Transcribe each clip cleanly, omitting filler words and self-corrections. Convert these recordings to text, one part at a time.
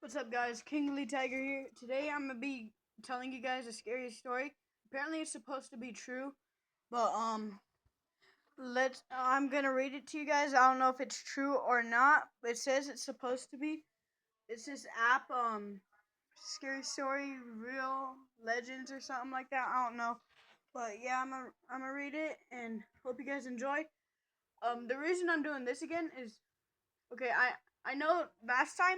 What's up, guys? Kingly Tiger here. Today I'm gonna be telling you guys a scary story. Apparently it's supposed to be true, but I'm gonna read it to you guys. I don't know if it's true or not. But it says it's supposed to be. It's this app Scary Story Real Legends or something like that. I don't know. But yeah, I'm gonna read it and hope you guys enjoy. The reason I'm doing this again is okay, I know last time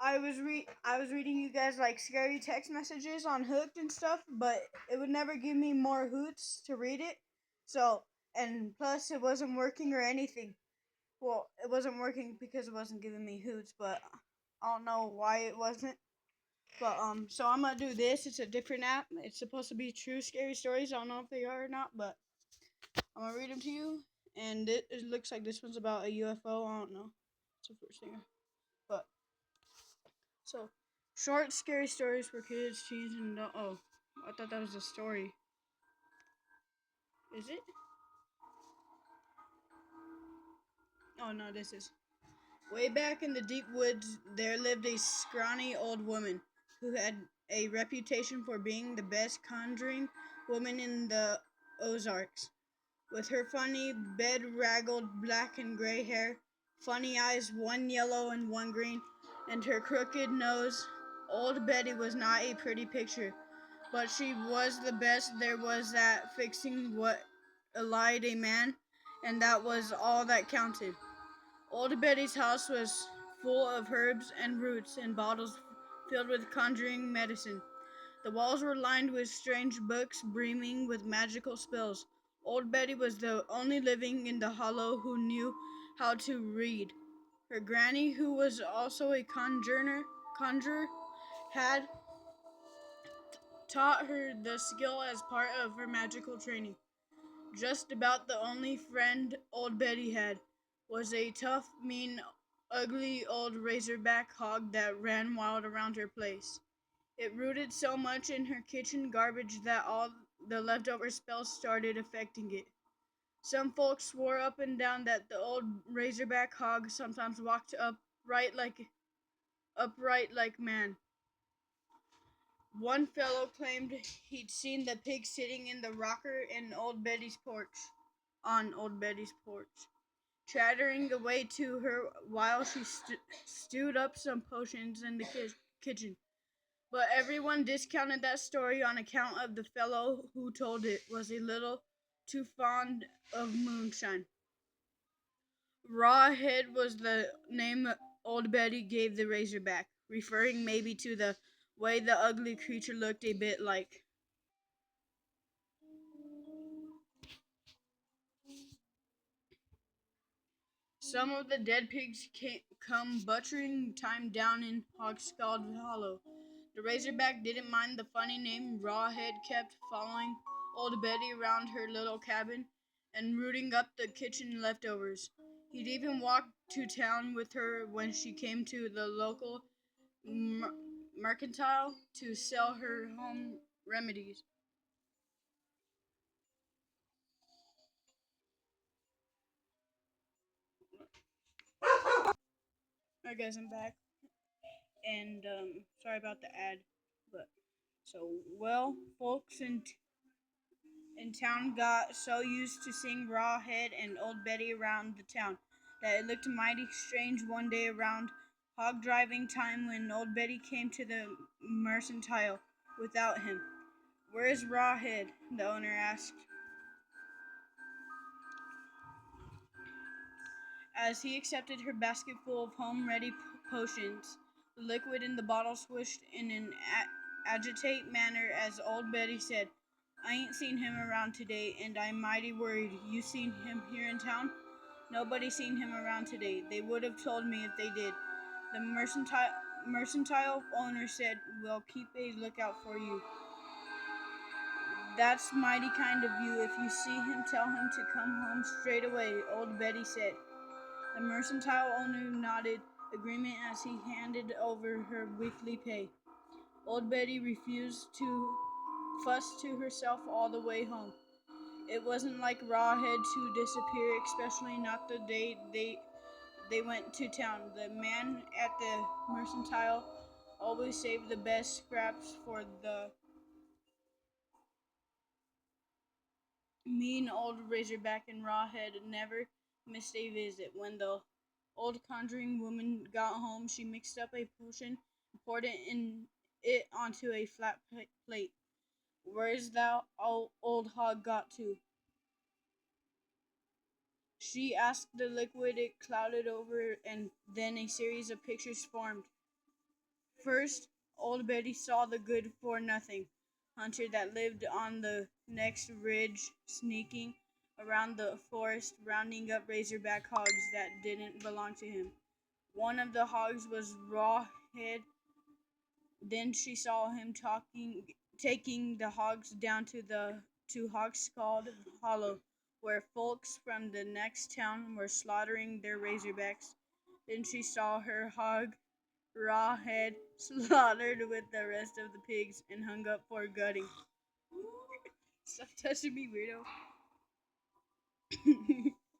I was reading you guys like scary text messages on Hooked and stuff, but it would never give me more hoots to read it. So, and plus it wasn't working or anything. Well, it wasn't working because it wasn't giving me hoots, but I don't know why it wasn't. But so I'm gonna do this. It's a different app. It's supposed to be true scary stories. I don't know if they are or not, but I'm gonna read them to you. And it looks like this one's about a UFO. I don't know. It's the first thing. But so, short, scary stories for kids, teens, and oh, I thought that was a story. Is it? Oh no, this is. Way back in the deep woods, there lived a scrawny old woman who had a reputation for being the best conjuring woman in the Ozarks. With her funny, bedraggled black and gray hair, funny eyes, one yellow and one green, and her crooked nose, old Betty was not a pretty picture. But she was the best there was at fixing what allied a man, and that was all that counted. Old Betty's house was full of herbs and roots and bottles filled with conjuring medicine. The walls were lined with strange books brimming with magical spells. Old Betty was the only living in the hollow who knew how to read. Her granny, who was also a conjurer, had taught her the skill as part of her magical training. Just about the only friend old Betty had was a tough, mean, ugly old razorback hog that ran wild around her place. It rooted so much in her kitchen garbage that all the leftover spells started affecting it. Some folks swore up and down that the old razorback hog sometimes walked upright like man. One fellow claimed he'd seen the pig sitting in the rocker in old Betty's porch, on old Betty's porch, chattering away to her while she stewed up some potions in the kitchen. But everyone discounted that story on account of the fellow who told it was a little too fond of moonshine. Rawhead was the name old Betty gave the razorback, referring maybe to the way the ugly creature looked a bit like. Some of the dead pigs come butchering time down in Hogscald Hollow. The razorback didn't mind the funny name. Rawhead kept following old Betty around her little cabin and rooting up the kitchen leftovers. He'd even walk to town with her when she came to the local mercantile to sell her home remedies. Alright guys, I'm back. And sorry about the ad. But folks in town got so used to seeing Rawhead and Old Betty around the town that it looked mighty strange one day around hog driving time when Old Betty came to the mercantile without him. "Where's Rawhead?" the owner asked, as he accepted her basket full of home-ready potions. The liquid in the bottle swished in an agitated manner as Old Betty said, "I ain't seen him around today, and I'm mighty worried. You seen him here in town?" "Nobody seen him around today. They would have told me if they did." The mercantile owner said, "We'll keep a lookout for you." "That's mighty kind of you. If you see him, tell him to come home straight away," Old Betty said. The mercantile owner nodded agreement as he handed over her weekly pay. Old Betty refused to fuss to herself all the way home. It wasn't like Rawhead to disappear, especially not the day they went to town. The man at the mercantile always saved the best scraps for the mean old Razorback, and Rawhead never missed a visit. When the old conjuring woman got home, she mixed up a potion and poured it onto a flat plate. "Where's thou old hog got to?" she asked the liquid. It clouded over, and then a series of pictures formed. First, old Betty saw the good for nothing hunter that lived on the next ridge, sneaking around the forest, rounding up razorback hogs that didn't belong to him. One of the hogs was Rawhead. Then she saw him taking the hogs down to Hogscald Hollow, where folks from the next town were slaughtering their razorbacks. Then she saw her hog Rawhead slaughtered with the rest of the pigs and hung up for gutting. Stop touching me, weirdo.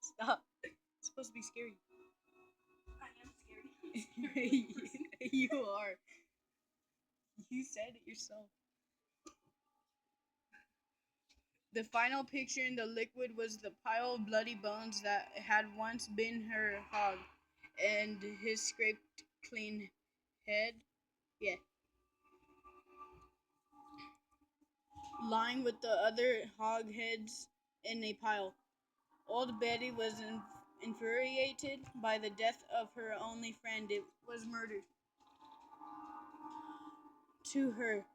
Stop. It's supposed to be scary. I am scared. You are. You said it yourself. The final picture in the liquid was the pile of bloody bones that had once been her hog, and his scraped clean head. Yeah. Lying with the other hog heads in a pile. Old Betty was infuriated by the death of her only friend. It was murder. To her,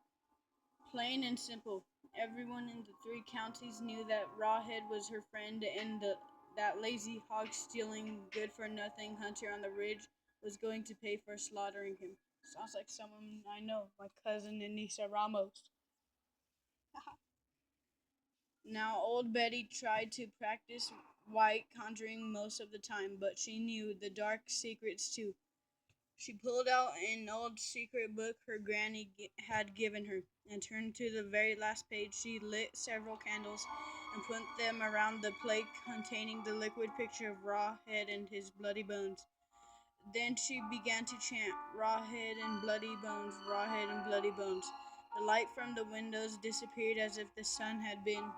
plain and simple. Everyone in the 3 counties knew that Rawhead was her friend, and that lazy hog-stealing, good-for-nothing hunter on the ridge was going to pay for slaughtering him. Sounds like someone I know, my cousin Anissa Ramos. Now, old Betty tried to practice white conjuring most of the time, but she knew the dark secrets too. She pulled out an old secret book her granny had given her, and turned to the very last page. She lit several candles and put them around the plate containing the liquid picture of Rawhead and his bloody bones. Then she began to chant, "Rawhead and bloody bones, Rawhead and bloody bones." The light from the windows disappeared as if the sun had been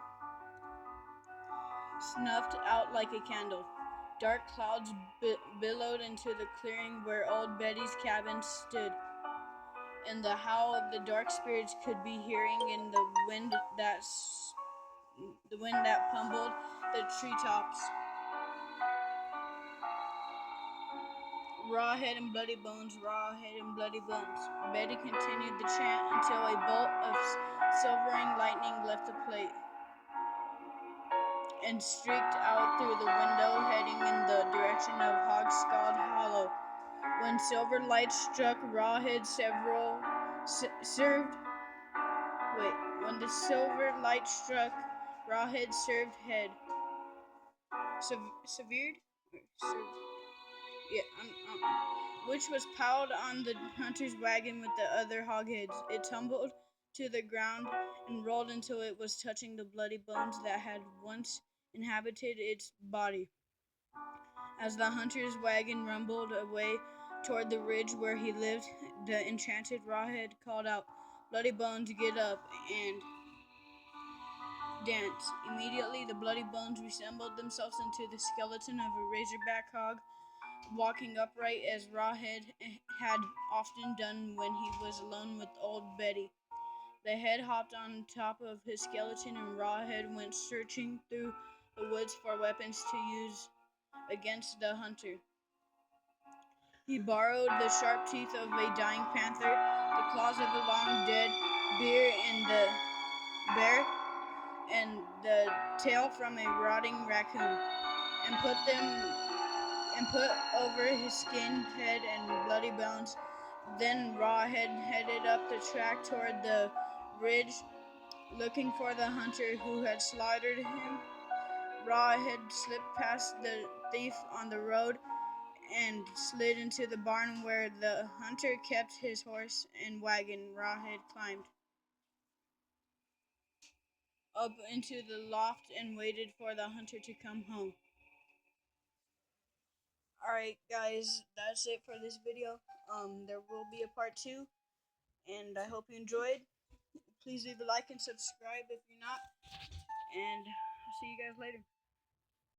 snuffed out like a candle. Dark clouds billowed into the clearing where old Betty's cabin stood, and the howl of the dark spirits could be hearing in the wind that pummeled the treetops. "Rawhead and bloody bones, Rawhead and bloody bones." Betty continued the chant until a bolt of silvering lightning left the plate and streaked out through the window, heading in the direction of Hogscald Hollow. When silver light struck Rawhead several served wait, when the silver light struck Rawhead's served head, severed, yeah, which was piled on the hunter's wagon with the other hogheads. It tumbled to the ground and rolled until it was touching the bloody bones that had once inhabited its body. As the hunter's wagon rumbled away toward the ridge where he lived, the enchanted Rawhead called out, "Bloody Bones, get up and dance." Immediately, the bloody bones reassembled themselves into the skeleton of a razorback hog, walking upright as Rawhead had often done when he was alone with old Betty. The head hopped on top of his skeleton, and Rawhead went searching through the woods for weapons to use against the hunter. He borrowed the sharp teeth of a dying panther, the claws of a long dead bear, and the tail from a rotting raccoon, and put over his skinned head and bloody bones. Then Rawhead headed up the track toward the ridge, looking for the hunter who had slaughtered him. Rawhead slipped past the thief on the road and slid into the barn where the hunter kept his horse and wagon. Rawhead climbed up into the loft and waited for the hunter to come home. Alright guys, that's it for this video. There will be a part 2. and I hope you enjoyed. Please leave a like and subscribe if you're not, and I'll see you guys later.